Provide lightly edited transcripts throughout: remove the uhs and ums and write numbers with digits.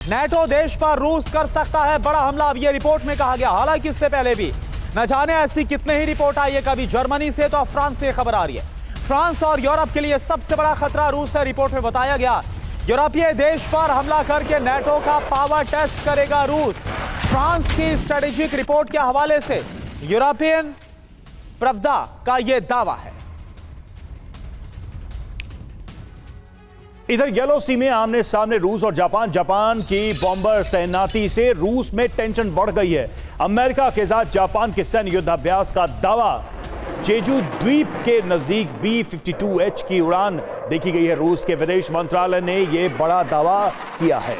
NATO देश पर रूस कर सकता है बड़ा हमला, अब यह रिपोर्ट में कहा गया। हालांकि इससे पहले भी न जाने ऐसी कितने ही रिपोर्ट आई है, कभी जर्मनी से तो फ्रांस से खबर आ रही है। फ्रांस और यूरोप के लिए सबसे बड़ा खतरा रूस है। रिपोर्ट में बताया गया यूरोपीय देश पर हमला करके नेटो का पावर टेस्ट करेगा रूस। फ्रांस की स्ट्रेटेजिक रिपोर्ट के हवाले से यूरोपियन प्रवक्ता का यह दावा है। इधर येलो सी में आमने सामने रूस और जापान की बॉम्बर तैनाती से रूस में टेंशन बढ़ गई है। अमेरिका के साथ जापान के सैन्य युद्धाभ्यास का दावा। जेजू द्वीप के नजदीक B-52H की उड़ान देखी गई है। रूस के विदेश मंत्रालय ने यह बड़ा दावा किया है।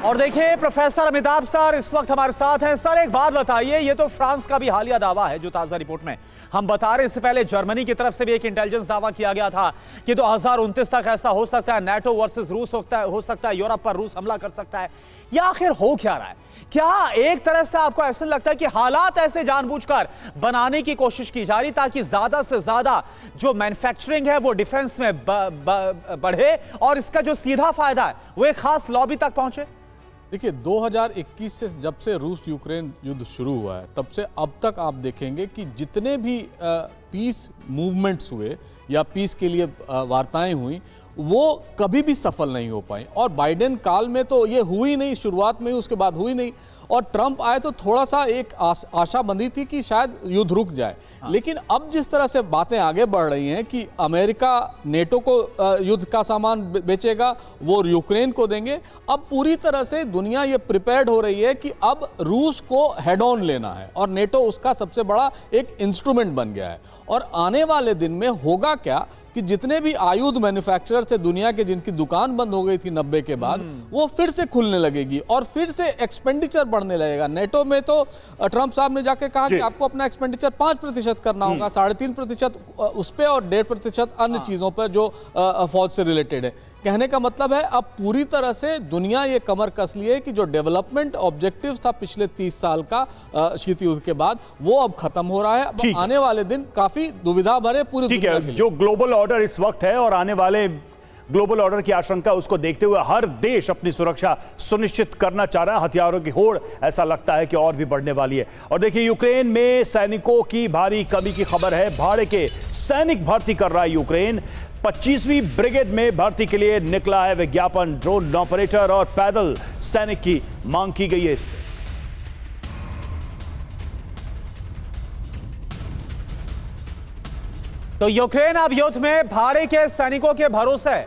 और देखिए प्रोफेसर अमिताभ सर इस वक्त हमारे साथ हैं। सर एक बात बताइए, ये तो फ्रांस का भी हालिया दावा है जो ताजा रिपोर्ट में हम बता रहे हैं। इससे पहले जर्मनी की तरफ से भी एक इंटेलिजेंस दावा किया गया था कि 2029 तक ऐसा हो सकता है, नेटो वर्सेस रूस हो सकता है, यूरोप पर रूस हमला कर सकता है। या आखिर हो क्या रहा है? क्या एक तरह से आपको ऐसा लगता है कि हालात ऐसे जानबूझकर बनाने की कोशिश की जा रही ताकि ज्यादा से ज्यादा जो मैन्युफैक्चरिंग है वो डिफेंस में बढ़े और इसका जो सीधा फायदा है वो एक खास लॉबी तक पहुंचे? देखिए 2021 से जब से रूस यूक्रेन युद्ध शुरू हुआ है तब से अब तक आप देखेंगे कि जितने भी पीस मूवमेंट्स हुए या पीस के लिए वार्ताएं हुई वो कभी भी सफल नहीं हो पाई। और बाइडेन काल में तो ये हुई नहीं, शुरुआत में ही, उसके बाद हुई नहीं। और ट्रंप आए तो थोड़ा सा एक आशा बंधी थी कि शायद युद्ध रुक जाए। लेकिन अब जिस तरह से बातें आगे बढ़ रही हैं कि अमेरिका नेटो को युद्ध का सामान बेचेगा, वो यूक्रेन को देंगे, अब पूरी तरह से दुनिया ये प्रिपेयर्ड हो रही है कि अब रूस को हेड ऑन लेना है और नेटो उसका सबसे बड़ा एक इंस्ट्रूमेंट बन गया है। और आने वाले दिन में होगा क्या कि जितने भी आयुध मैन्युफैक्चरर्स थे दुनिया के, जिनकी दुकान बंद हो गई थी 90 के बाद, वो फिर से खुलने लगेगी और फिर से एक्सपेंडिचर बढ़ने लगेगा। नेटो में तो ट्रंप साहब ने जाके कहा कि आपको अपना एक्सपेंडिचर 5% करना होगा, 3.5% उस पर और 1.5% अन्य चीजों पर जो फौज से रिलेटेड है। कहने का मतलब है अब पूरी तरह से दुनिया ये कमर कस ली है कि जो डेवलपमेंट ऑब्जेक्टिव था पिछले 30 साल का शीत युद्ध के बाद, वो अब खत्म हो रहा है। अब आने वाले दिन काफी दुविधा भरे पूरी दुनिया के लिए। जो ग्लोबल ऑर्डर इस वक्त है और आने वाले ग्लोबल ऑर्डर की आशंका, उसको देखते हुए हर देश अपनी सुरक्षा सुनिश्चित करना चाह रहा है। हथियारों की होड़ ऐसा लगता है कि और भी बढ़ने वाली है। और देखिए यूक्रेन में सैनिकों की भारी कमी की खबर है। भाड़े के सैनिक भर्ती कर रहा है यूक्रेन। 25वीं ब्रिगेड में भर्ती के लिए निकला है विज्ञापन। ड्रोन ऑपरेटर और पैदल सैनिक की मांग की गई है इस पर। तो यूक्रेन अब युद्ध में भाड़े के सैनिकों के भरोसे है।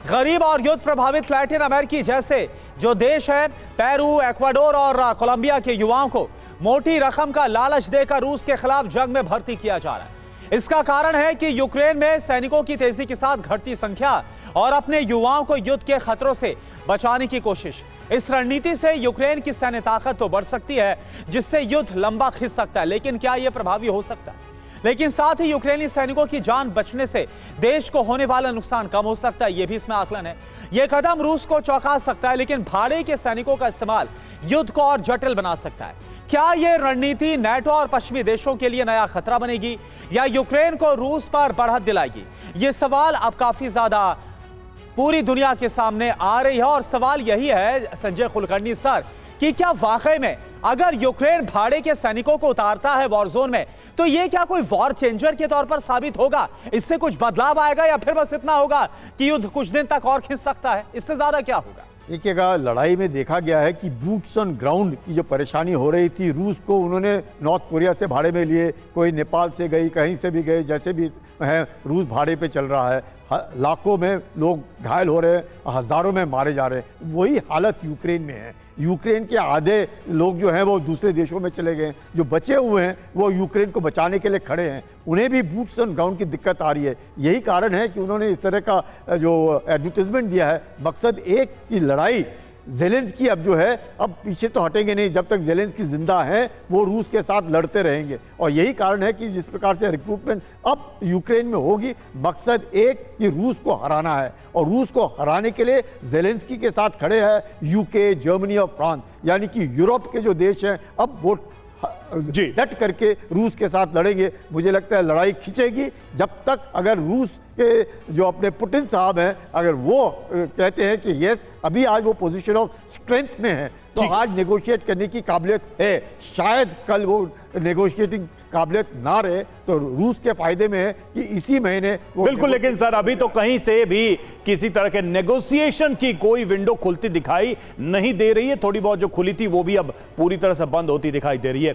गरीब और युद्ध प्रभावित लैटिन अमेरिकी जैसे जो देश है, पेरू, इक्वाडोर और कोलंबिया के युवाओं को मोटी रकम का लालच देकर रूस के खिलाफ जंग में भर्ती किया जा रहा है। इसका कारण है कि यूक्रेन में सैनिकों की तेजी के साथ घटती संख्या और अपने युवाओं को युद्ध के खतरों से बचाने की कोशिश। इस रणनीति से यूक्रेन की सैन्य ताकत तो बढ़ सकती है जिससे युद्ध लंबा खिंच सकता है, लेकिन क्या यह प्रभावी हो सकता है? लेकिन साथ ही यूक्रेनी सैनिकों की जान बचने से देश को होने वाला नुकसान कम हो सकता है, यह भी इसमें आकलन है। यह कदम रूस को चौंका सकता है, लेकिन भाड़े के सैनिकों का इस्तेमाल युद्ध को और जटिल बना सकता है। क्या यह रणनीति नेटो और पश्चिमी देशों के लिए नया खतरा बनेगी या यूक्रेन को रूस पर बढ़त दिलाएगी? यह सवाल अब काफी ज्यादा पूरी दुनिया के सामने आ रही है। और सवाल यही है संजय कुलकर्णी सर कि क्या वाकई में अगर यूक्रेन भाड़े के सैनिकों को उतारता है वॉर जोन में, तो यह क्या कोई वॉर चेंजर के तौर पर साबित होगा? इससे कुछ बदलाव आएगा या फिर बस इतना होगा कि युद्ध कुछ दिन तक और खिंच सकता है? इससे ज्यादा क्या होगा? देखिएगा, लड़ाई में देखा गया है कि बूट्स ऑन ग्राउंड की जो परेशानी हो रही थी, रूस को उन्होंने नॉर्थ कोरिया से भाड़े में लिए, कोई नेपाल से गई, कहीं से भी गए, जैसे भी है रूस भाड़े पे चल रहा है। लाखों में लोग घायल हो रहे हैं, हजारों में मारे जा रहे हैं। वही हालत यूक्रेन में है। यूक्रेन के आधे लोग जो हैं वो दूसरे देशों में चले गए, जो बचे हुए हैं वो यूक्रेन को बचाने के लिए खड़े हैं। उन्हें भी बूट्स ऑन ग्राउंड की दिक्कत आ रही है। यही कारण है कि उन्होंने इस तरह का जो एडवर्टाइजमेंट दिया है। मकसद एक कि लड़ाई ज़ेलेंस्की अब जो है, अब पीछे तो हटेंगे नहीं। जब तक ज़ेलेंस्की जिंदा है वो रूस के साथ लड़ते रहेंगे। और यही कारण है कि जिस प्रकार से रिक्रूटमेंट अब यूक्रेन में होगी, मकसद एक कि रूस को हराना है। और रूस को हराने के लिए ज़ेलेंस्की के साथ खड़े हैं यूके, जर्मनी और फ्रांस, यानी कि यूरोप के जो देश हैं अब वो जी। डट करके रूस के साथ लड़ेंगे। मुझे लगता है लड़ाई खिंचेगी जब तक अगर रूस के जो अपने पुतिन साहब हैं अगर वो कहते हैं कि यस अभी आज वो पोजीशन ऑफ स्ट्रेंथ में है तो आज नेगोशिएट करने की काबिलियत है। शायद कल वो नेगोशिएटिंग काबिलियत ना रहे तो रूस के फायदे में है कि इसी महीने वो बिल्कुल, लेकिन सर अभी तो कहीं से भी किसी तरह के नेगोशिएशन की कोई विंडो खुलती दिखाई नहीं दे रही है। थोड़ी बहुत जो खुली थी वो भी अब पूरी तरह से बंद होती दिखाई दे रही है।